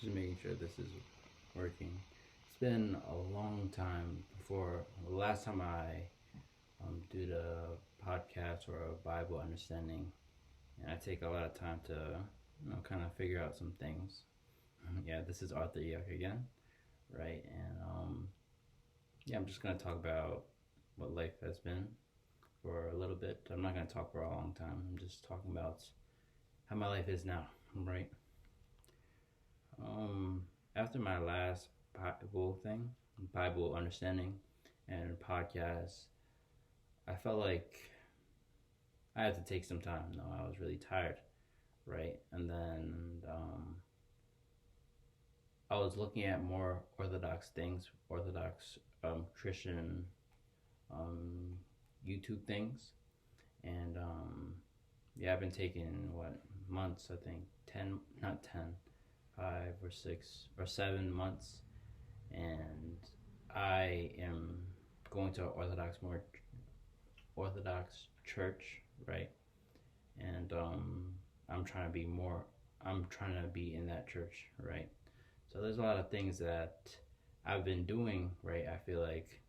Just making sure this is working. It's been a long time before the last time I did a podcast or a Bible understanding, and I take a lot of time to kind of figure out some things. Yeah, this is Arthur Yuck again, right? And yeah, I'm just gonna talk about what life has been for a little bit. I'm not gonna talk for a long time. I'm just talking about how my life is now, right? Um, After my last Bible understanding, and podcast, I felt like I had to take some time. No, I was really tired, right? And then I was looking at more Orthodox things, Orthodox Christian um, YouTube things, and yeah, I've been taking what months? I think 10, not 10, 5 or 6 or 7 months, and I am going to more Orthodox church, right? And I'm trying to be more. I'm trying to be in that church, right? So there's a lot of things that I've been doing, right? I feel like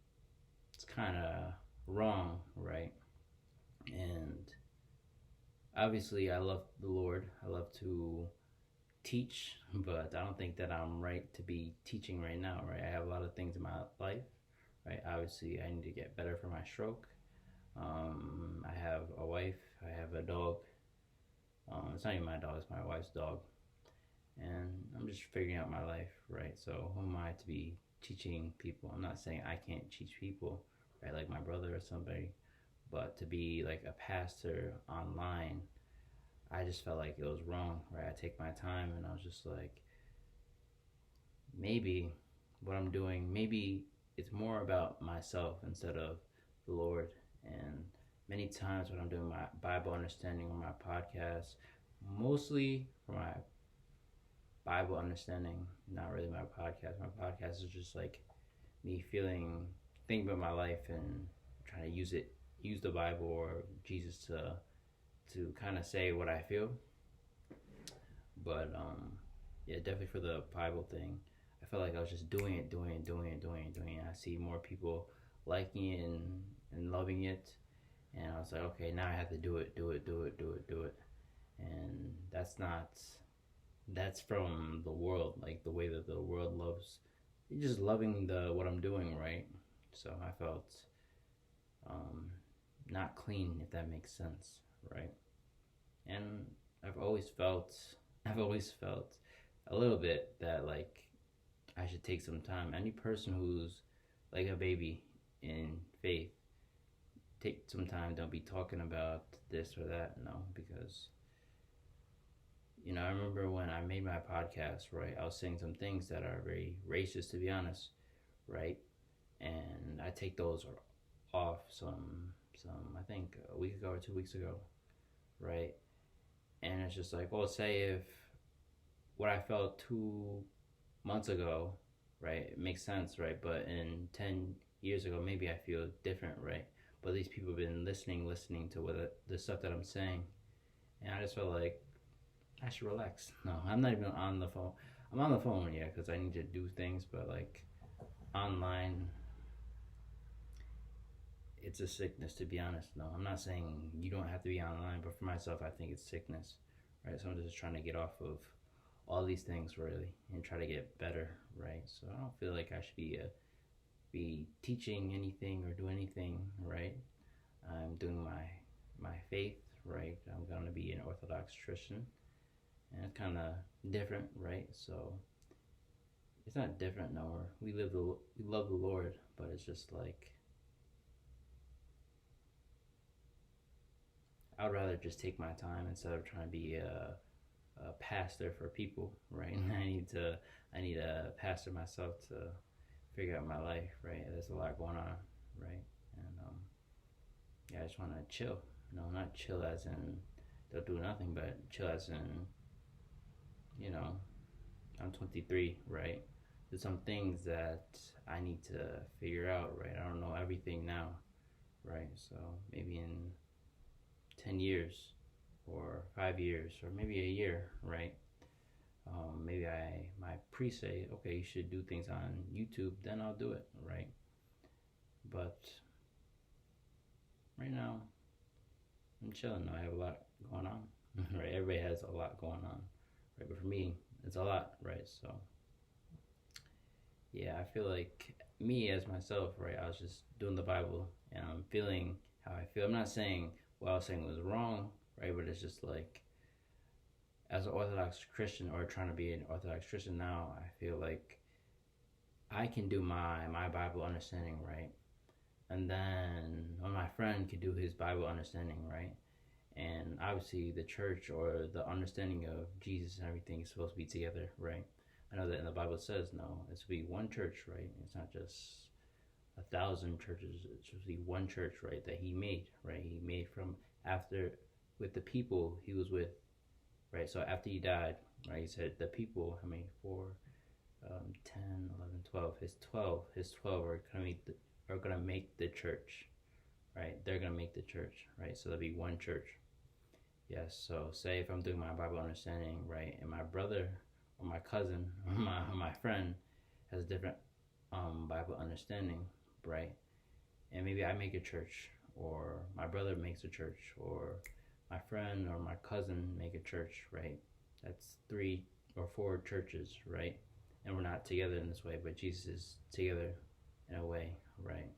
it's kind of wrong, right? And obviously, I love the Lord. I love to teach, but I don't think that I'm right to be teaching right now, right? I have a lot of things in my life, right? Obviously, I need to get better for my stroke. I have a wife, I have a dog. It's not even my dog, it's my wife's dog. And I'm just figuring out my life, right? So, who am I to be teaching people? I'm not saying I can't teach people, right? Like my brother or somebody, but to be like a pastor online, I just felt like it was wrong, right? I take my time and I was just like, maybe what I'm doing, maybe it's more about myself instead of the Lord. And many times when I'm doing my Bible understanding on my podcast, mostly for my Bible understanding, not really my podcast. My podcast is just like me thinking about my life and trying to use the Bible or Jesus to kind of say what I feel. But yeah, definitely for the Bible thing, I felt like I was just doing it. I see more people liking it and loving it, and I was like, okay, now I have to do it. And that's from the world, like the way that the world loves, just loving the what I'm doing, right? So I felt um, not clean, if that makes sense, right? And I've always felt, I've always felt a little bit that like I should take some time. Any person who's like a baby in faith, take some time. Don't be talking about this or that. No, because I remember when I made my podcast, right? I was saying some things that are very racist, to be honest, right? And I take those off some I think a week ago or 2 weeks ago, right? And it's just like, well, say if what I felt 2 months ago, right, it makes sense, right? But in 10 years ago, maybe I feel different, right? But these people have been listening to the stuff that I'm saying, and I just felt like I should relax. No, I'm not even on the phone. I'm on the phone, yeah, because I need to do things, but like online, it's a sickness, to be honest. No, I'm not saying you don't have to be online, but for myself, I think it's sickness, right? So I'm just trying to get off of all these things really and try to get better, right? So I don't feel like I should be teaching anything or do anything, right? I'm doing my faith, right? I'm gonna be an Orthodox Christian, and it's kind of different, right? So it's not different. No, we love the Lord, but it's just like I'd rather just take my time instead of trying to be a pastor for people, right? I need a pastor myself to figure out my life, right? There's a lot going on, right? And yeah, I just want to chill. No, not chill as in don't do nothing, but chill as in I'm 23, right? There's some things that I need to figure out, right? I don't know everything now, right? So maybe in 10 years or 5 years or maybe a year, right? maybe I might pre-say, okay, you should do things on YouTube, then I'll do it, right? But right now, I'm chilling. I have a lot going on, right? Everybody has a lot going on, right? But for me, it's a lot, right? So yeah, I feel like me as myself, right? I was just doing the Bible, and I'm feeling how I feel. I'm not saying what I was saying was wrong, right? But it's just like, as an Orthodox Christian, or trying to be an Orthodox Christian now, I feel like I can do my Bible understanding, right? And then when my friend could do his Bible understanding, right? And obviously the church, or the understanding of Jesus and everything, is supposed to be together, right? I know that in the Bible it says no, it's to be one church, right? It's not just 1,000 churches. It's supposed to be one church, right? That he made, right? He made from after, with the people he was with, right? So after he died, right? He said the people, how many? 4, 10, 11, 12. His 12 are gonna make the church, right? They're gonna make the church, right? So there'll be one church. Yes. So say if I'm doing my Bible understanding, right, and my brother or my cousin or my friend has a different Bible understanding, right? And maybe I make a church, or my brother makes a church, or my friend or my cousin make a church, right? That's 3 or 4 churches, right? And we're not together in this way, but Jesus is together in a way, right?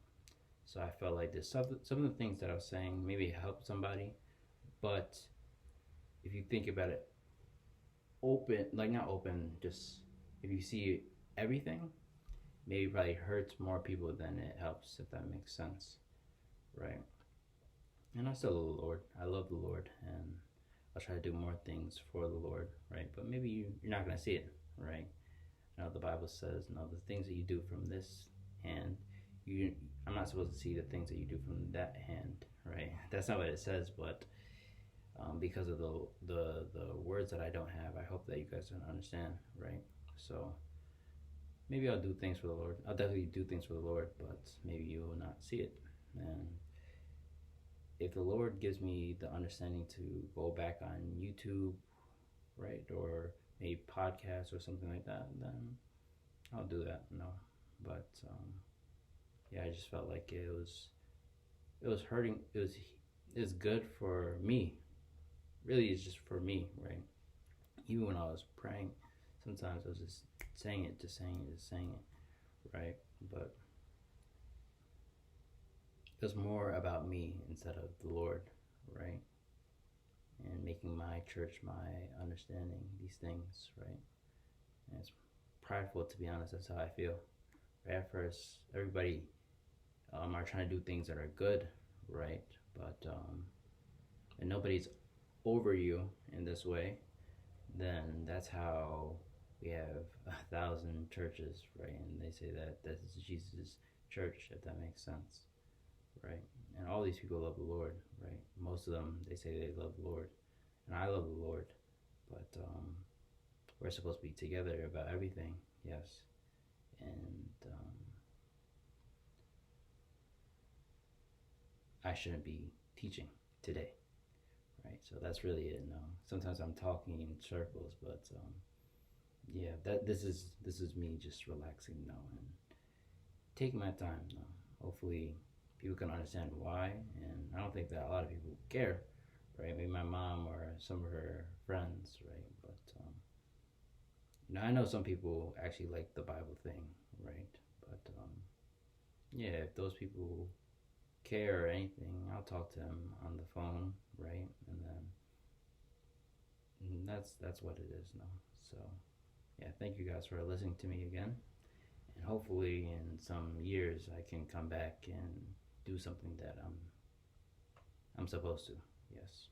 So I felt like this, some of the things that I was saying maybe help somebody, but if you think about it, open, like not open, just if you see everything, maybe it probably hurts more people than it helps, if that makes sense, right? And I still love the Lord. I love the Lord, and I'll try to do more things for the Lord, right? But maybe you're not going to see it, right? You know, the Bible says, no, the things that you do from this hand, I'm not supposed to see the things that you do from that hand, right? That's not what it says, but because of the words that I don't have, I hope that you guys don't understand, right? So maybe I'll do things for the Lord. I'll definitely do things for the Lord, but maybe you will not see it. And if the Lord gives me the understanding to go back on YouTube, right, or maybe podcast or something like that, then I'll do that. No, but yeah, I just felt like it was hurting. It's good for me. Really, it's just for me, right? Even when I was praying, sometimes I was just saying it, right? But it was more about me instead of the Lord, right? And making my church my understanding these things, right? And it's prideful, to be honest. That's how I feel. Right at first, everybody are trying to do things that are good, right? But and nobody's over you in this way, then that's how we have 1,000 churches, right? And they say that this is Jesus' church, if that makes sense, right? And all these people love the Lord, right? Most of them, they say they love the Lord, and I love the Lord, but we're supposed to be together about everything, yes. And I shouldn't be teaching today, right? So that's really it. No, sometimes I'm talking in circles, but yeah, this is me just relaxing now and taking my time now. Hopefully, people can understand why, and I don't think that a lot of people care, right? Maybe my mom or some of her friends, right? But I know some people actually like the Bible thing, right? But yeah, if those people care or anything, I'll talk to them on the phone, right? And then that's what it is now. So yeah, thank you guys for listening to me again, and hopefully in some years I can come back and do something that I'm supposed to. Yes.